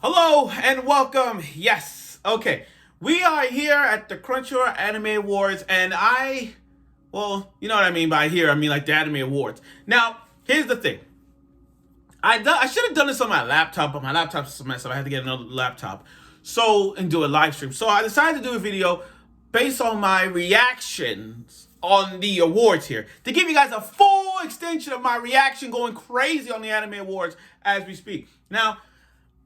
Hello and welcome. Yes. Okay. We are here at the Crunchyroll Anime Awards, and you know what I mean by here. I mean like the Anime Awards. Now, here's the thing. I should have done this on my laptop, but my laptop's a mess up. I had to get another laptop, and do a live stream. So I decided to do a video based on my reactions on the awards here to give you guys a full extension of my reaction, going crazy on the Anime Awards as we speak. Now,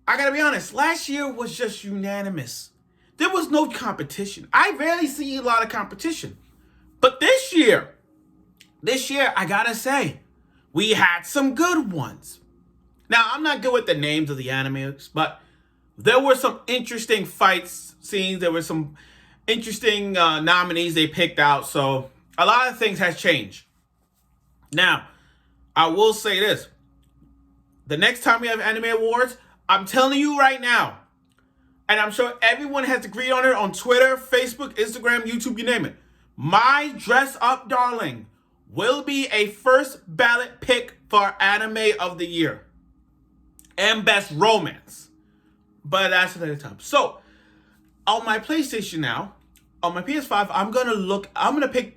I gotta be honest, last year was just unanimous. There was no competition. I rarely see a lot of competition. But this year, I gotta say, we had some good ones. Now, I'm not good with the names of the animes, but there were some interesting fights scenes. There were some interesting nominees they picked out. So a lot of things has changed. Now, I will say this. The next time we have Anime Awards, I'm telling you right now, and I'm sure everyone has agreed on it on Twitter, Facebook, Instagram, YouTube, you name it. My Dress Up Darling will be a first ballot pick for Anime of the Year and Best Romance. But that's another time. So, on my PlayStation now, on my PS5, I'm gonna pick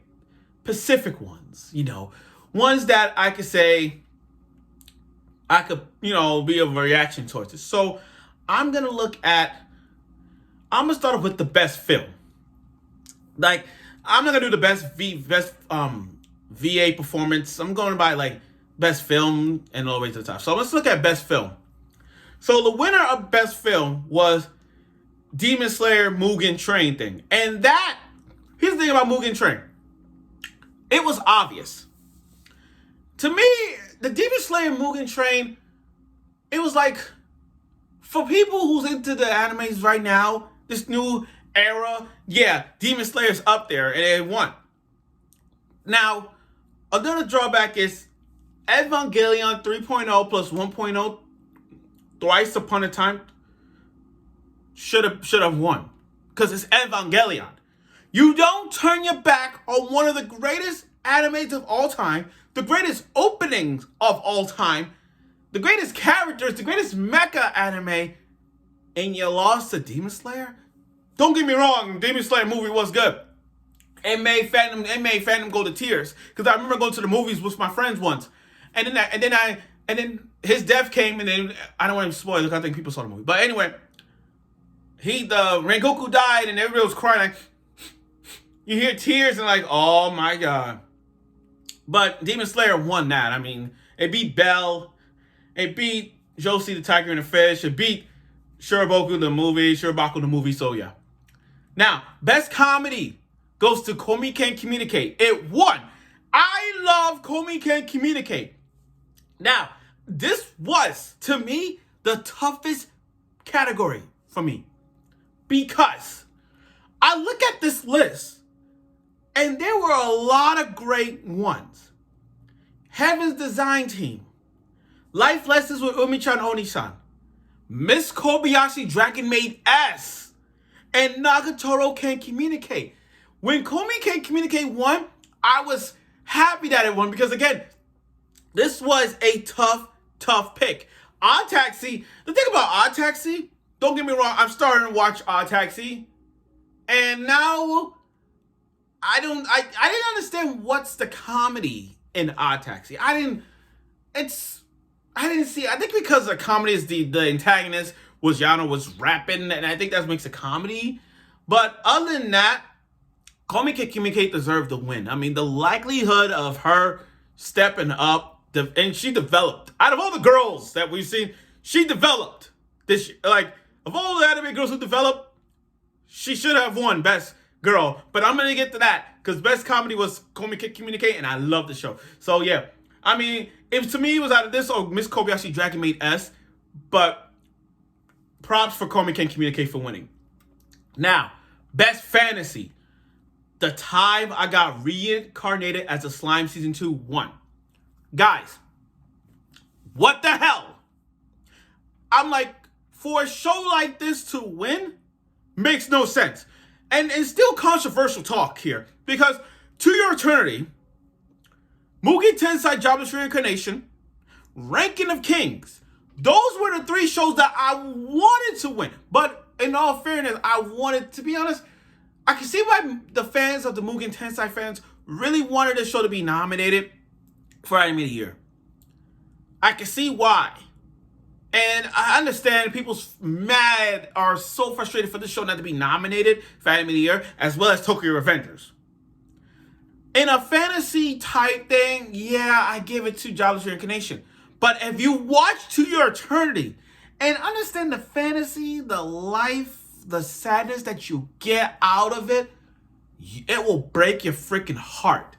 Pacific ones, ones that I could say I could, be a reaction towards it. So I'm gonna start off with the best film. Like, I'm not gonna do the best VA performance. I'm going by like best film and all the way to the top. So let's look at best film. So the winner of best film was Demon Slayer Mugen Train thing. And here's the thing about Mugen Train. It was obvious. To me, the Demon Slayer Mugen Train, it was like, for people who's into the animes right now, this new era, yeah, Demon Slayer's up there, and it won. Now, another drawback is Evangelion 3.0 plus 1.0, Thrice Upon a Time, should have won. Because it's Evangelion. You don't turn your back on one of the greatest animes of all time, the greatest openings of all time, the greatest characters, the greatest mecha anime, and you lost to Demon Slayer? Don't get me wrong, Demon Slayer movie was good. It made fandom go to tears. Because I remember going to the movies with my friends once. And then his death came, and then I don't want to spoil it because I think people saw the movie. But anyway, the Rengoku died, and everybody was crying. Like, you hear tears and like, oh my god. But Demon Slayer won that. I mean, it beat Bell. It beat Josie the Tiger and the Fish. It beat Shurabaku the movie. So yeah. Now, best comedy goes to Komi Can Communicate. It won. I love Komi Can Communicate. Now, this was, to me, the toughest category for me. Because I look at this list, and there were a lot of great ones. Heaven's Design Team, Life Lessons with Umi-chan Oni-san, Miss Kobayashi Dragon Maid S, and Nagatoro Can Communicate. When Komi Can Communicate won, I was happy that it won because, again, this was a tough pick. Odd Taxi, the thing about Odd Taxi, don't get me wrong, I'm starting to watch Odd Taxi, and now I didn't understand what's the comedy in Odd Taxi. I didn't see, I think because the comedy is the antagonist was Yano was rapping, and I think that makes a comedy. But other than that, Komi Can Communicate deserved the win. I mean, the likelihood of her stepping up, and she developed. Out of all the girls that we've seen, she developed. Of all the anime girls who developed, she should have won Best Girl. But I'm going to get to that, because Best Comedy was Komi Can Communicate, and I love the show. So, yeah. I mean, to me, it was out of this or Miss Kobayashi Dragon Maid S, but props for Komi Can Communicate for winning. Now, Best Fantasy. The Time I Got Reincarnated as a Slime Season 2 won. Guys, what the hell? I'm like, for a show like this to win, makes no sense. And it's still controversial talk here, because To Your Eternity, Mugen Tensei Jobless Reincarnation, Ranking of Kings, Those were the three shows that I wanted to win. But in all fairness, I wanted, to be honest, I can see why the fans of the Mugen Tensei fans really wanted this show to be nominated for Anime of the Year. I can see why. And I understand people's mad are so frustrated for this show not to be nominated for Anime of the Year, as well as Tokyo Revengers. In a fantasy type thing, yeah, I give it to Jobless Reincarnation. But if you watch To Your Eternity and understand the fantasy, the life, the sadness that you get out of it, it will break your freaking heart.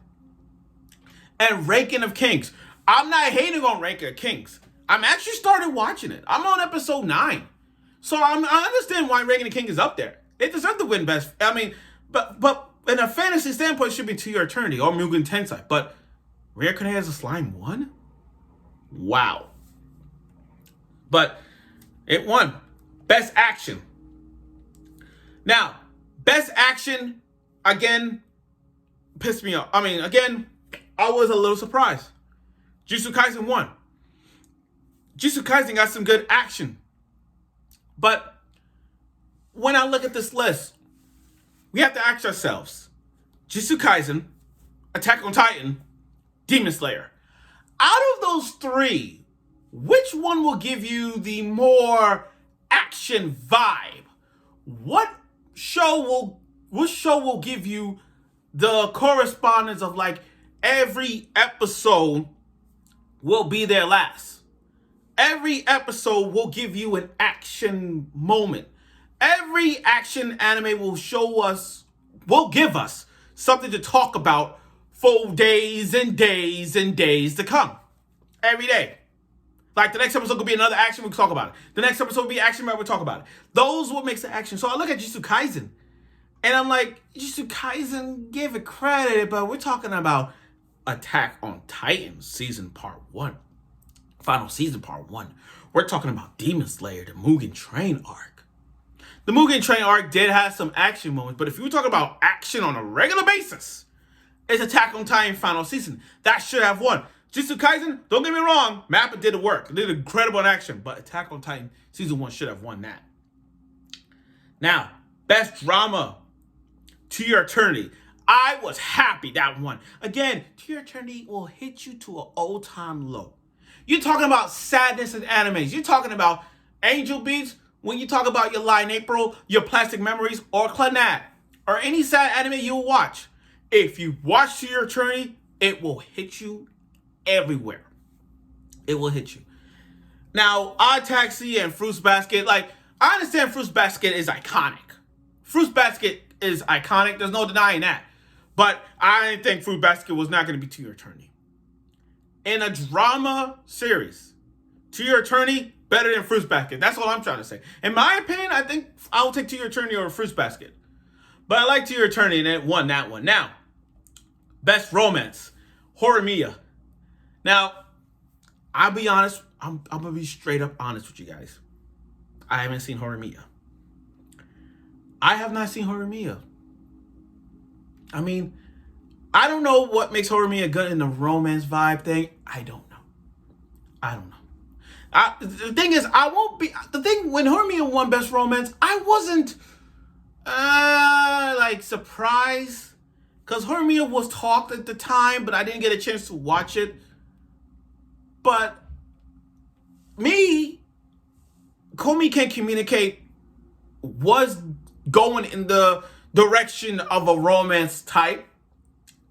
And Ranking of Kings. I'm not hating on Ranking of Kings. I'm actually started watching it. I'm on episode 9. So I understand why Ranking of Kings is up there. It deserves to win best. I mean, but in a fantasy standpoint, it should be To Your Eternity or Mugen Tensei. But Reincarnated as a Slime won? Wow. But it won. Best Action. Now, Best Action, again, pissed me off. I mean, again, I was a little surprised. Jujutsu Kaisen won. Jujutsu Kaisen got some good action. But when I look at this list, we have to ask ourselves, Jujutsu Kaisen, Attack on Titan, Demon Slayer. Out of those three, which one will give you the more action vibe? What show will give you the correspondence of like every episode will be their last? Every episode will give you an action moment. Every action anime will give us something to talk about for days and days and days to come. Every day. Like the next episode could be another action, we can talk about it. The next episode will be action, we'll talk about it. Those what makes the action. So I look at Jujutsu Kaisen, and I'm like, Jujutsu Kaisen, give it credit, but we're talking about Attack on Titan season part 1. Final season part 1. We're talking about Demon Slayer, the Mugen Train arc. The Mugen Train arc did have some action moments, but if you were talking about action on a regular basis, it's Attack on Titan final season. That should have won. Jujutsu Kaisen, don't get me wrong, Mappa did the work. It did incredible in action, but Attack on Titan season 1 should have won that. Now, best drama, To Your Eternity. I was happy that won. Again, To Your Eternity will hit you to an all-time low. You're talking about sadness in animes. You're talking about Angel Beats when you talk about your Lie in April, your Plastic Memories, or Clannad, or any sad anime you'll watch. If you watch To Your Eternity, it will hit you everywhere. It will hit you. Now, Odd Taxi and Fruits Basket, like, I understand Fruits Basket is iconic. Fruits Basket is iconic. There's no denying that. But I didn't think Fruit Basket was not going to be To Your Eternity. In a drama series, To Your Eternity, better than Fruits Basket. That's all I'm trying to say. In my opinion, I think I'll take To Your Eternity over Fruits Basket. But I like To Your Eternity, and it won that one. Now, best romance, Horimiya. Now, I'll be honest. I'm going to be straight up honest with you guys. I haven't seen Horimiya. I have not seen Horimiya. I mean, I don't know what makes Horimiya good in the romance vibe thing. I don't know. The thing is, when Horimiya won Best Romance, I wasn't, surprised. Because Horimiya was talked at the time, but I didn't get a chance to watch it. But me, Komi Can Communicate was going in the direction of a romance type.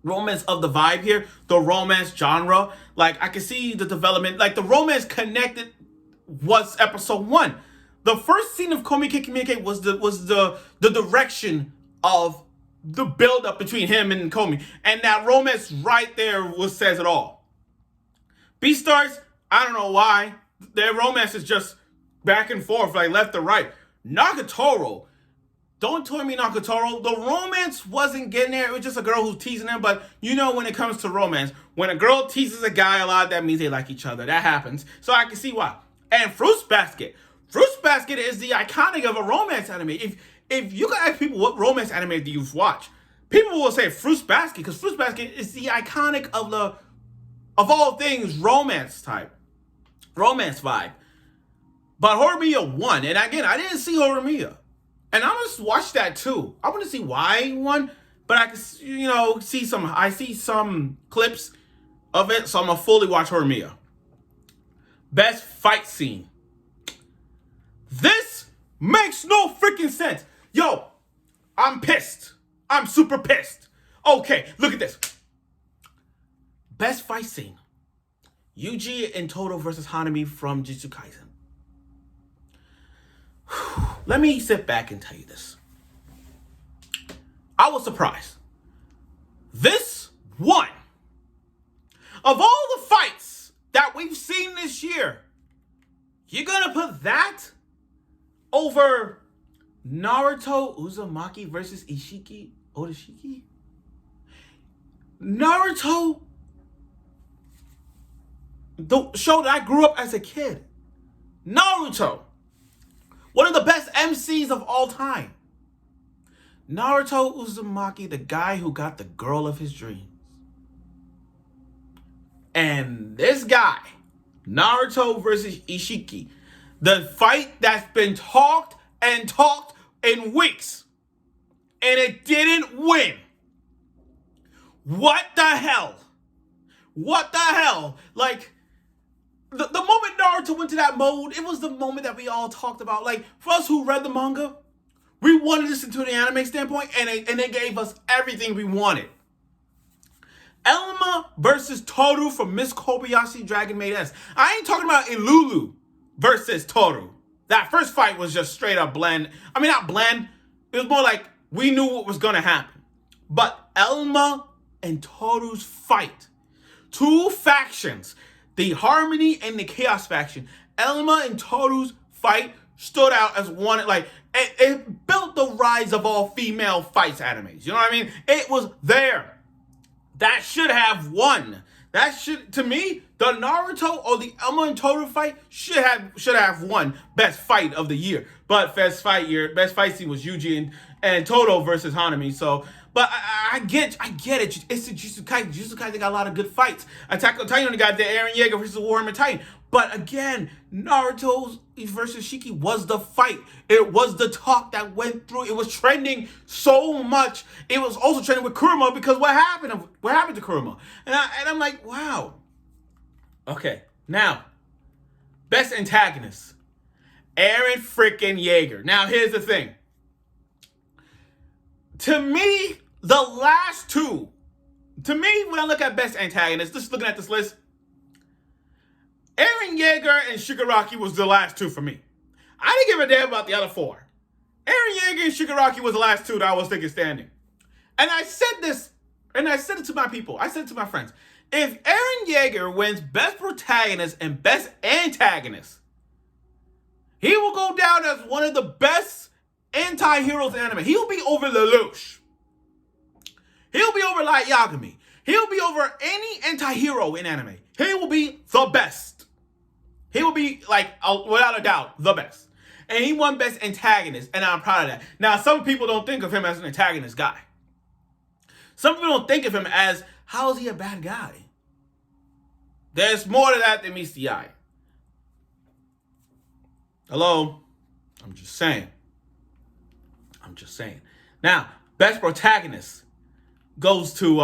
Romance of the vibe here. The romance genre. Like, I can see the development. Like, the romance connected was episode 1. The first scene of Komi Can Communicate was the direction of the build-up between him and Komi. And that romance right there says it all. Beastars, I don't know why. Their romance is just back and forth, like left to right. Nagatoro, don't tell me Nagatoro. The romance wasn't getting there. It was just a girl who's teasing him. But you know, when it comes to romance, when a girl teases a guy a lot, that means they like each other. That happens. So I can see why. And Fruits Basket. Fruits Basket is the iconic of a romance anime. If you can ask people what romance anime do you watch, people will say Fruits Basket, because Fruits Basket is the iconic of all things romance type. Romance vibe. But Horimiya won. And again, I didn't see Horimiya. And I'm going to watch that too. I want to see why he won. But I can, I see some clips of it. So I'm going to fully watch Horimiya. Best fight scene. This makes no freaking sense. Yo, I'm pissed. I'm super pissed. Okay, look at this. Best fight scene. Yuji and Todo versus Hanami from Jujutsu Kaisen. Let me sit back and tell you this. I was surprised. This one, of all the fights that we've seen this year, you're gonna put that over Naruto Uzumaki versus Ishiki Odashiki? Naruto, the show that I grew up as a kid. Naruto, one of the best MCs of all time. Naruto Uzumaki, the guy who got the girl of his dreams. And this guy, Naruto versus Ishiki, the fight that's been talked in weeks, and it didn't win. What the hell? What the hell? Like, the moment Naruto went to that mode, it was the moment that we all talked about. Like, for us who read the manga, we wanted this into the anime standpoint, and they gave us everything we wanted. Elma versus Toru from Miss Kobayashi Dragon Maid S. I ain't talking about Ilulu versus Toru. That first fight was just straight up bland. I mean, not bland. It was more like we knew what was going to happen. But Elma and Toru's fight. Two factions. The Harmony and the Chaos faction. Elma and Toru's fight stood out as one. Like, it built the rise of all female fights animes. You know what I mean? It was there. That should have won. That should, to me, the Naruto or the Elma and Toru fight should have won best fight of the year. But best fight scene was Yuji and Todo versus Hanami. So, but I get it. It's a Jujutsu Kaisen. Jujutsu Kaisen got a lot of good fights. Attack on Titan got the Eren Yeager versus Warhammer Titan. But again, Naruto versus Shiki was the fight. It was the talk that went through. It was trending so much. It was also trending with Kurama because what happened to Kurama? And I'm like, wow. Okay, now, best antagonist. Eren freaking Yeager. Now, here's the thing. To me, the last two, when I look at best antagonist, just looking at this list, Eren Yeager and Shigaraki was the last two for me. I didn't give a damn about the other four. Eren Yeager and Shigaraki was the last two that I was thinking standing. And I said this, and I said it to my people. I said it to my friends. If Eren Yeager wins Best Protagonist and Best Antagonist, he will go down as one of the best anti-heroes in anime. He'll be over Lelouch. He'll be over Light Yagami. He'll be over any anti-hero in anime. He will be the best. He will be, like, without a doubt, the best. And he won Best Antagonist, and I'm proud of that. Now, some people don't think of him as an antagonist guy. Some people don't think of him as, how is he a bad guy? There's more to that than meets the eye. Hello? I'm just saying. Now, Best Protagonist goes to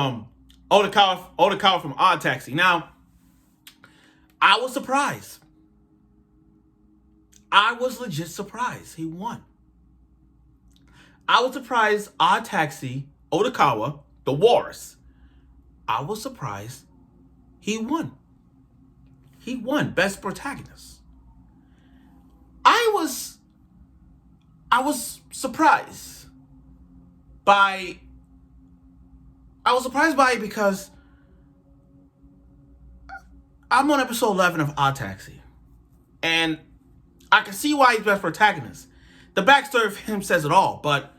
Odokawa from Odd Taxi. Now, I was surprised. I was legit surprised he won. I was surprised Odd Taxi, Odokawa, the Wars. I was surprised he won. He won Best Protagonist. I was surprised by it because I'm on episode 11 of Odd Taxi. And I can see why he's Best Protagonist. The backstory of him says it all, but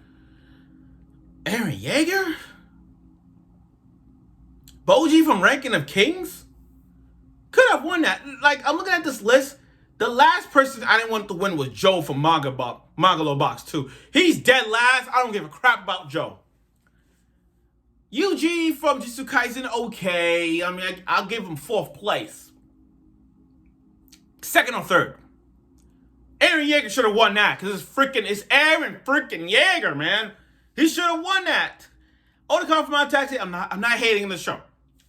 Eren Yeager? Boji from Ranking of Kings? Could have won that. Like, I'm looking at this list. The last person I didn't want to win was Joe from Mangalo Box 2. He's dead last. I don't give a crap about Joe. Yuji from Jujutsu Kaisen, okay. I mean, I'll give him 4th place. 2nd or 3rd. Aaron Yeager should have won that because it's Aaron freaking Yeager, man. He should have won that. Old Car from Odd Taxi, I'm not hating on the show.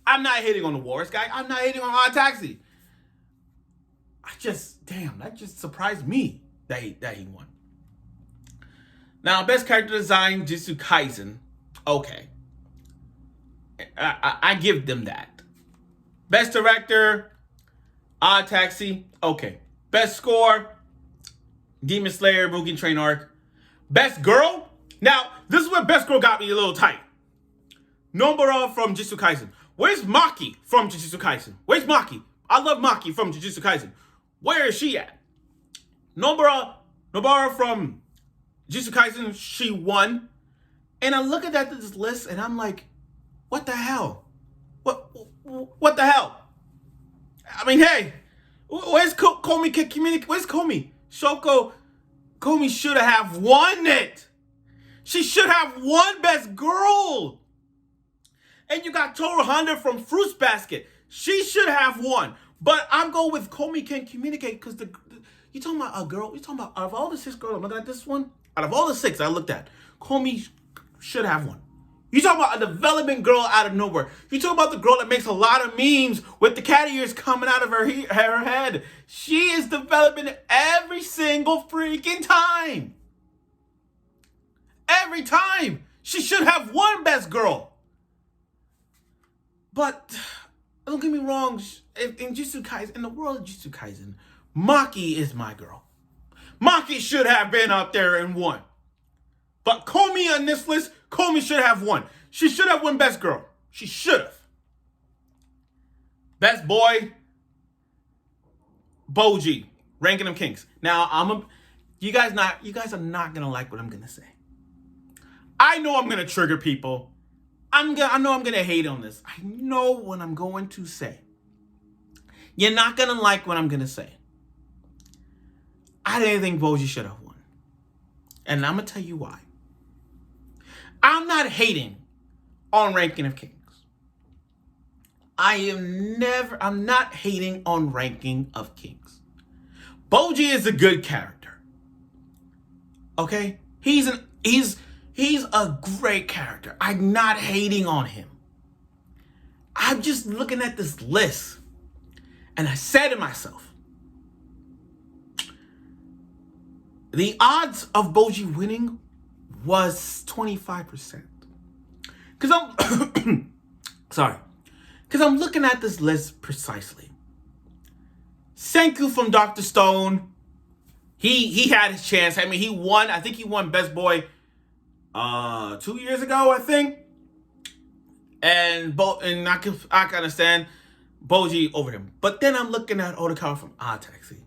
I'm not hating on the Wars guy. I'm not hating on Odd Taxi. That just surprised me that he won. Now, best character design, Jujutsu Kaisen. Okay. I give them that. Best director, Odd Taxi. Okay. Best score, Demon Slayer, Mugen Train Arc. Best girl. Now, this is where best girl got me a little tight. Nobara from Jujutsu Kaisen. Where's Maki from Jujutsu Kaisen? Where's Maki? I love Maki from Jujutsu Kaisen. Where is she at? Nobara from Jujutsu Kaisen, she won. And I look at this list and I'm like, what the hell? What the hell? I mean, hey, where's Komi? Where's Komi? Komi should have won it. She should have won Best Girl. And you got Toru Honda from Fruits Basket. She should have won. But I'm going with Komi Can Communicate because you talking about a girl, you talking about out of all the 6 girls, I'm looking at this one. Out of all the 6 I looked at, Komi should have won. You talking about a development girl out of nowhere. You talking about the girl that makes a lot of memes with the cat ears coming out of her head. She is developing every single freaking time. Every time. She should have won Best Girl. But don't get me wrong, in Jujutsu Kaisen, in the world of Jujutsu Kaisen, Maki is my girl. Maki should have been up there and won. But Komi on this list, Komi should have won. She should have won Best Girl. She should have. Best Boy, Boji, ranking them kings. Now you guys are not gonna like what I'm gonna say. I know I'm gonna trigger people. I know I'm gonna hate on this. I know what I'm going to say. You're not gonna like what I'm gonna say. I didn't think Boji should have won. And I'm gonna tell you why. I'm not hating on Ranking of Kings. I'm not hating on Ranking of Kings. Boji is a good character. Okay? He's a great character. I'm not hating on him. I'm just looking at this list. And I said to myself, the odds of Boji winning was 25%. Because I'm looking at this list precisely. Senku from Dr. Stone, he had his chance. I mean, he won. I think he won Best Boy 2 years ago, I think. And I can understand Boji over him. But then I'm looking at Otakar from Odd Taxi.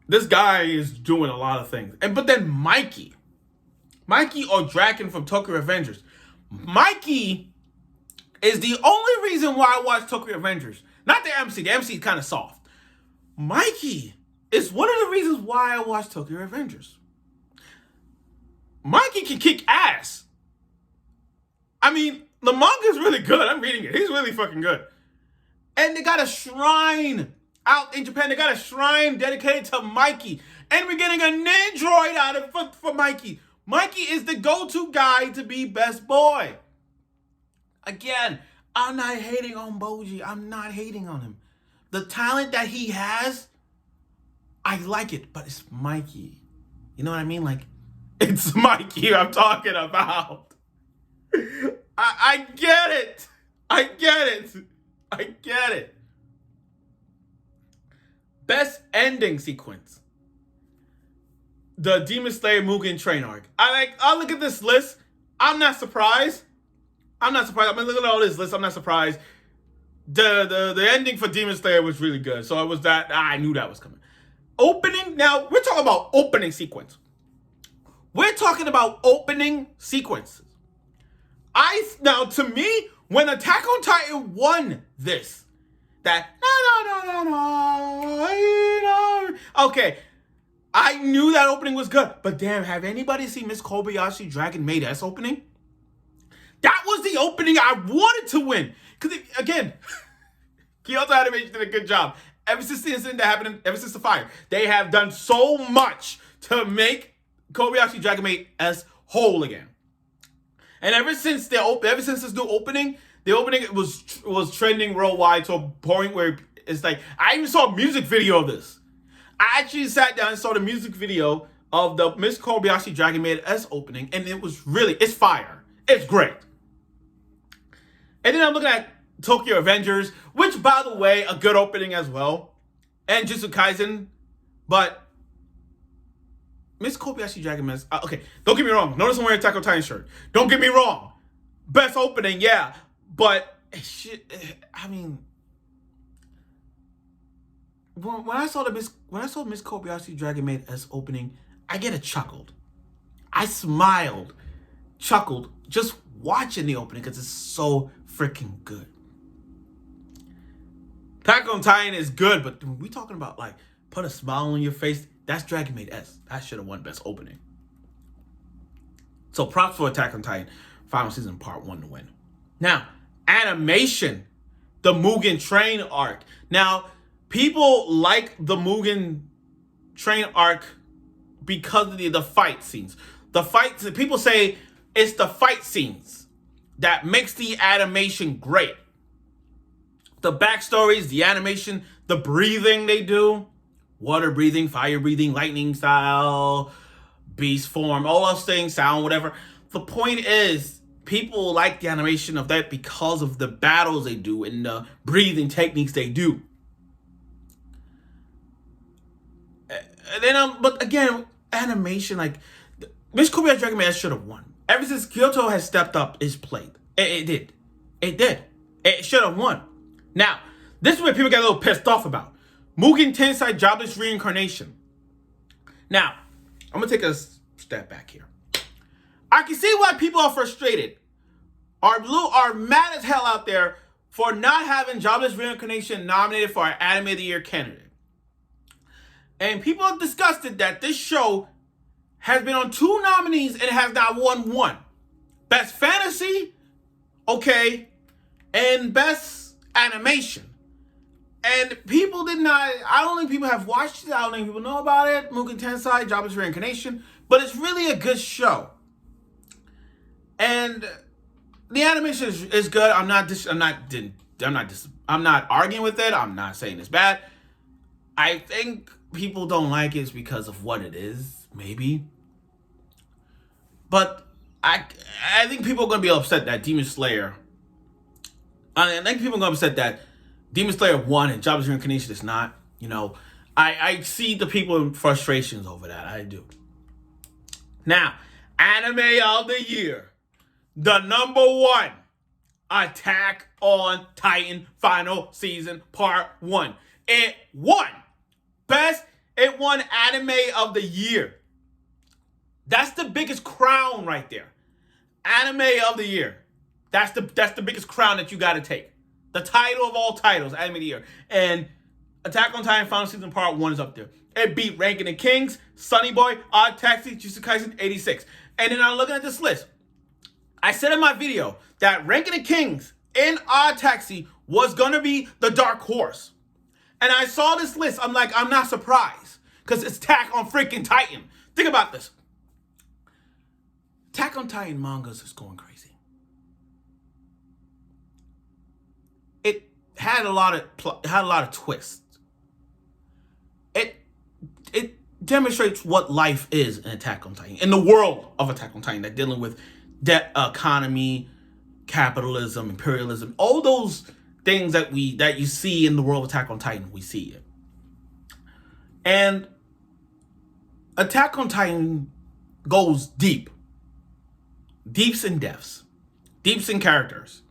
This guy is doing a lot of things. But then Mikey or Draken from Tokyo Revengers. Mikey is the only reason why I watch Tokyo Revengers. Not the MC. The MC is kind of soft. Mikey is one of the reasons why I watch Tokyo Revengers. Mikey can kick ass. I mean, the manga is really good. I'm reading it. He's really fucking good. And they got a shrine out in Japan. They got a shrine dedicated to Mikey. And we're getting a Nindroid out of for Mikey. Mikey is the go-to guy to be Best Boy. Again, I'm not hating on Boji. I'm not hating on him. The talent that he has, I like it, but it's Mikey. You know what I mean? Like, it's Mikey I'm talking about. I get it. I get it. Best ending sequence. The Demon Slayer Mugen Train arc. I look at this list. I'm not surprised. I mean, look at all this list. I'm not surprised. The ending for Demon Slayer was really good. So I knew that was coming. Opening. Now, we're talking about opening sequence. We're talking about opening sequences. Now, to me, when Attack on Titan won this, okay, I knew that opening was good. But damn, have anybody seen Miss Kobayashi Dragon Maid S opening? That was the opening I wanted to win. Because, again, Kyoto Animation did a good job. Ever since the incident that happened, ever since the fire, they have done so much to make Kobayashi Dragon Maid S whole again. And ever since this new opening, the opening was trending worldwide to a point where it's like, I even saw a music video of this. I actually sat down and saw the music video of the Miss Kobayashi Dragon Maid S opening, and it's fire. It's great. And then I'm looking at Tokyo Avengers, which, by the way, a good opening as well, and Jujutsu Kaisen, but Miss Kobayashi Dragon Maid. Okay, don't get me wrong. Notice I'm wearing a Attack on Titan shirt. Don't get me wrong. Best opening, yeah, but I mean, when I saw Miss Kobayashi Dragon Maid S opening, I chuckled. I smiled, chuckled, just watching the opening because it's so freaking good. Attack on Titan is good, but when we talking about like put a smile on your face, that's Dragon Maid S. That should have won best opening. So props for Attack on Titan, final season part 1 to win. Now, animation, the Mugen Train arc. Now, people like the Mugen Train arc because of the fight scenes. People say it's the fight scenes that makes the animation great. The backstories, the animation, the breathing they do, water breathing, fire breathing, lightning style, beast form, all those things, sound, whatever. The point is, people like the animation of that because of the battles they do and the breathing techniques they do. And then, but again, animation, like, Miss Kobayashi Dragon Maid should have won. Ever since Kyoto has stepped up his plate. It did. It should have won. Now, this is where people get a little pissed off about. Mugen Tensei Jobless Reincarnation. Now, I'm going to take a step back here. I can see why people are frustrated. Are mad as hell out there for not having Jobless Reincarnation nominated for an Anime of the Year candidate. And people are disgusted that this show has been on 2 nominees and has not won 1. Best Fantasy, okay, and Best Animation. And people I don't think people have watched it. I don't think people know about it. Mugen Tensei, Jobless Reincarnation. But it's really a good show. And the animation is good. I'm not arguing with it. I'm not saying it's bad. I think people don't like it because of what it is, maybe. But I think people are going to be upset that Demon Slayer. I think people are going to be upset that Demon Slayer won and Jobless Reincarnation is not. You know, I see the people in frustrations over that. I do. Now, Anime of the Year. The number 1. Attack on Titan Final Season Part 1. It won. It won Anime of the Year. That's the biggest crown right there. Anime of the Year. That's the biggest crown that you got to take. The title of all titles, Anime of the Year. And Attack on Titan Final Season Part 1 is up there. It beat Rankin and Kings, Sunny Boy, Odd Taxi, Jujutsu Kaisen 86. And then I'm looking at this list. I said in my video that Rankin and Kings and Odd Taxi was going to be the dark horse. And I saw this list. I'm like, I'm not surprised. Because it's Attack on freaking Titan. Think about this. Attack on Titan mangas is going crazy. It had a lot of twists. It demonstrates what life is in Attack on Titan, in the world of Attack on Titan, that dealing with debt, economy, capitalism, imperialism, all those things that you see in the world of Attack on Titan, we see it. And Attack on Titan goes deep. Deeps and depths. Deeps and characters.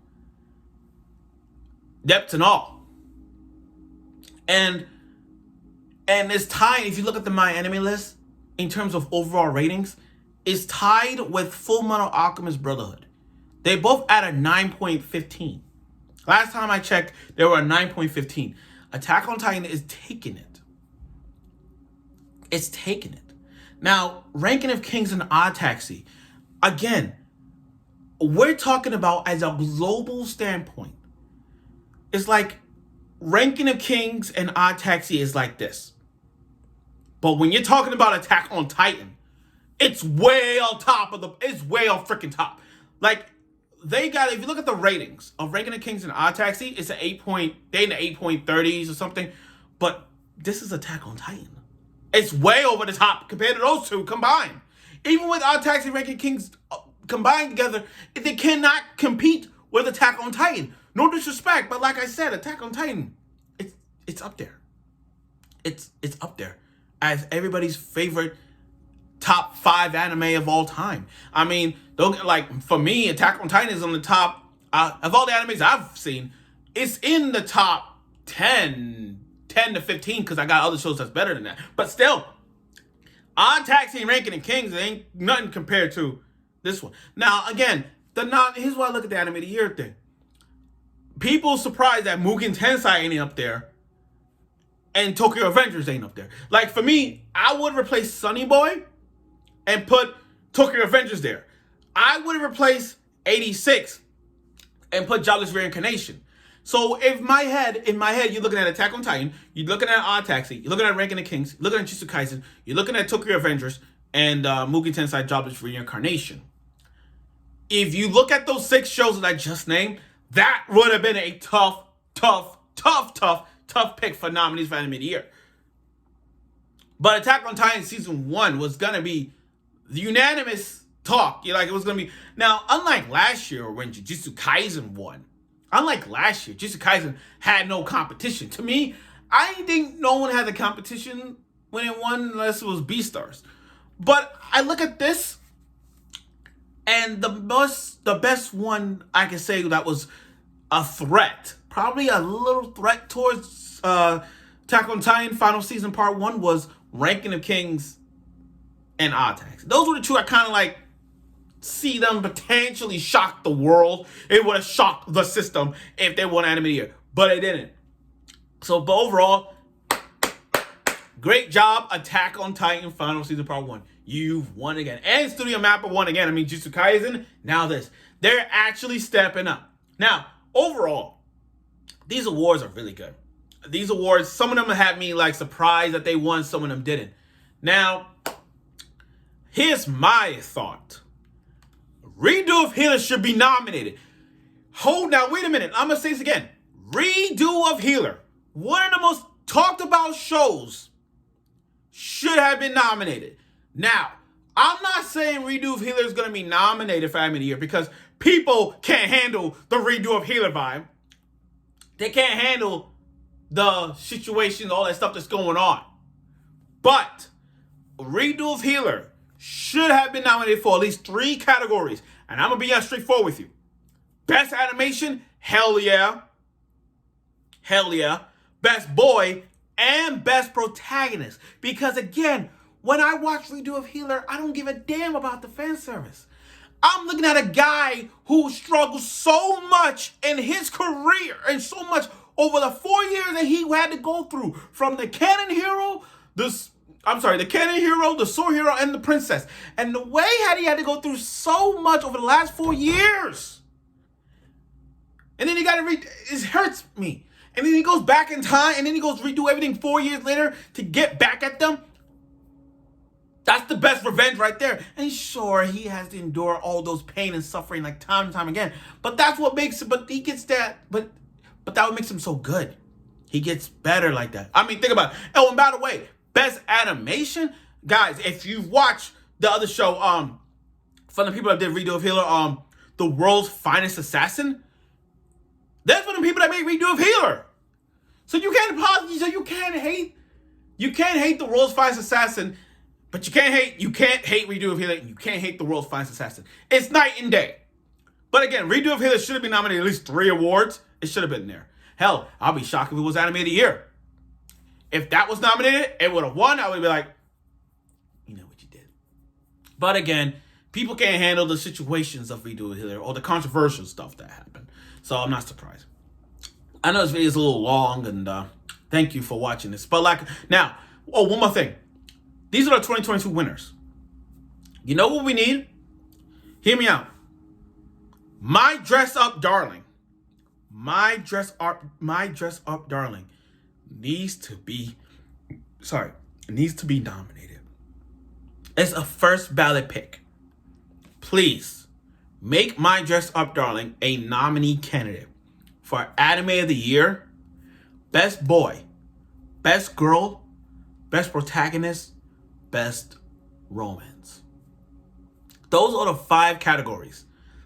Depths and all. And it's tied, if you look at the My Anime list, in terms of overall ratings, it's tied with Full Metal Alchemist Brotherhood. They both at a 9.15. Last time I checked, they were a 9.15. Attack on Titan is taking it. It's taking it. Now, Ranking of Kings and Odd Taxi. Again, we're talking about as a global standpoint. It's like Ranking of Kings and Odd Taxi is like this. But when you're talking about Attack on Titan, it's way on top of it's way on freaking top. Like, they got, if you look at the ratings of Ranking of Kings and Odd Taxi, it's an 8 point, they in the 8.30s or something. But this is Attack on Titan. It's way over the top compared to those two combined. Even with Odd Taxi and Ranking of Kings combined together, they cannot compete with Attack on Titan. No disrespect, but like I said, Attack on Titan, it's up there. It's up there as everybody's favorite top 5 anime of all time. I mean, don't, like, for me, Attack on Titan is on the top of all the animes I've seen. It's in the top 10 to 15 because I got other shows that's better than that. But still, Odd Taxi and Ranking of Kings ain't nothing compared to this one. Now, again, here's why I look at the anime of the year thing. People surprised that Mugen Tensei ain't up there and Tokyo Avengers ain't up there. Like, for me, I would replace Sunny Boy and put Tokyo Avengers there. I would replace 86 and put Jobless Reincarnation. So in my head, you're looking at Attack on Titan, you're looking at Odd Taxi, you're looking at Ranking of Kings, you're looking at Jujutsu Kaisen, you're looking at Tokyo Avengers, and Mugen Tensei Jobless Reincarnation. If you look at those 6 shows that I just named, that would have been a tough pick for nominees for Anime of the Year. But Attack on Titan Season 1 was going to be the unanimous talk. It was going to be... Now, unlike last year when Jujutsu Kaisen won, Jujutsu Kaisen had no competition. To me, I think no one had the competition when it won unless it was Beastars. But I look at this, and the best one I can say that was a threat, probably a little threat towards Attack on Titan Final Season Part 1 was Ranking of Kings and Odd Taxi. Those were the two I kind of like see them potentially shock the world. It would have shocked the system if they won Anime of the Year, but it didn't. So, but overall, great job, Attack on Titan Final Season Part 1. You've won again. And Studio Mappa won again. I mean, Jujutsu Kaisen, now this. They're actually stepping up. Now, overall, these awards are really good. These awards, some of them had me like surprised that they won, some of them didn't. Now, here's my thought. Redo of Healer should be nominated. Now, wait a minute. I'm going to say this again. Redo of Healer, one of the most talked about shows, should have been nominated. Now, I'm not saying Redo of Healer is going to be nominated for Anime of the Year because people can't handle the Redo of Healer vibe. They can't handle the situation, all that stuff that's going on. But Redo of Healer should have been nominated for at least 3 categories. And I'm going to be straightforward with you. Best Animation, hell yeah. Hell yeah. Best Boy and Best Protagonist. Because again, when I watch Redo of Healer, I don't give a damn about the fan service. I'm looking at a guy who struggled so much in his career and so much over the 4 years that he had to go through from the canon hero, the canon hero, the sword hero, and the princess. And the way he had to go through so much over the last 4 years. And then he got to it hurts me. And then he goes back in time, and then he goes redo everything 4 years later to get back at them. That's the best revenge right there. And sure, he has to endure all those pain and suffering like time and time again. But that's what makes it, but he gets that, but that what makes him so good. He gets better like that. I mean, think about it. Oh, and by the way, Best Animation, guys, if you've watched the other show, from the people that did Redo of Healer, The World's Finest Assassin, that's one of the people that made Redo of Healer. So you can't hate The World's Finest Assassin, but you can't hate Redo of Healer, and you can't hate The World's Finest Assassin. It's night and day. But again, Redo of Healer should have been nominated at least 3 awards. It should have been there. Hell, I'll be shocked if it was Anime of the Year. If that was nominated, it would have won. I would be like, you know what you did. But again, people can't handle the situations of Redo of Healer or the controversial stuff that happened. So I'm not surprised. I know this video is a little long, and thank you for watching this. But now, one more thing. These are the 2022 winners. You know what we need? Hear me out. My Dress Up Darling My Dress Up Darling needs to be needs to be nominated. It's a first ballot pick. Please make My Dress Up Darling a nominee candidate for Anime of the Year, Best Boy, Best Girl, Best Protagonist, Best Romance. Those are the 5 categories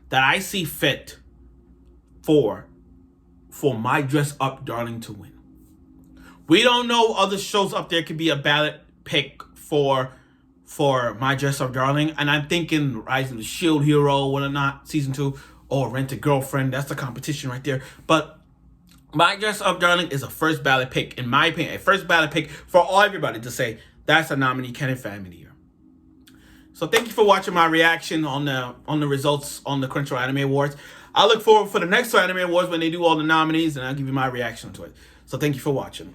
that I see fit for My Dress Up Darling to win. We don't know other shows up there could be a ballot pick for My Dress Up Darling, and I'm thinking Rising the Shield Hero, whether or not season 2, or Rent a Girlfriend. That's the competition right there. But My Dress Up Darling is a first ballot pick, in my opinion, a first ballot pick for everybody to say that's a nominee candidate for Anime of the Year. So thank you for watching my reaction on the results on the Crunchyroll Anime Awards. I look forward for the next Anime Awards when they do all the nominees, and I'll give you my reaction to it. So thank you for watching.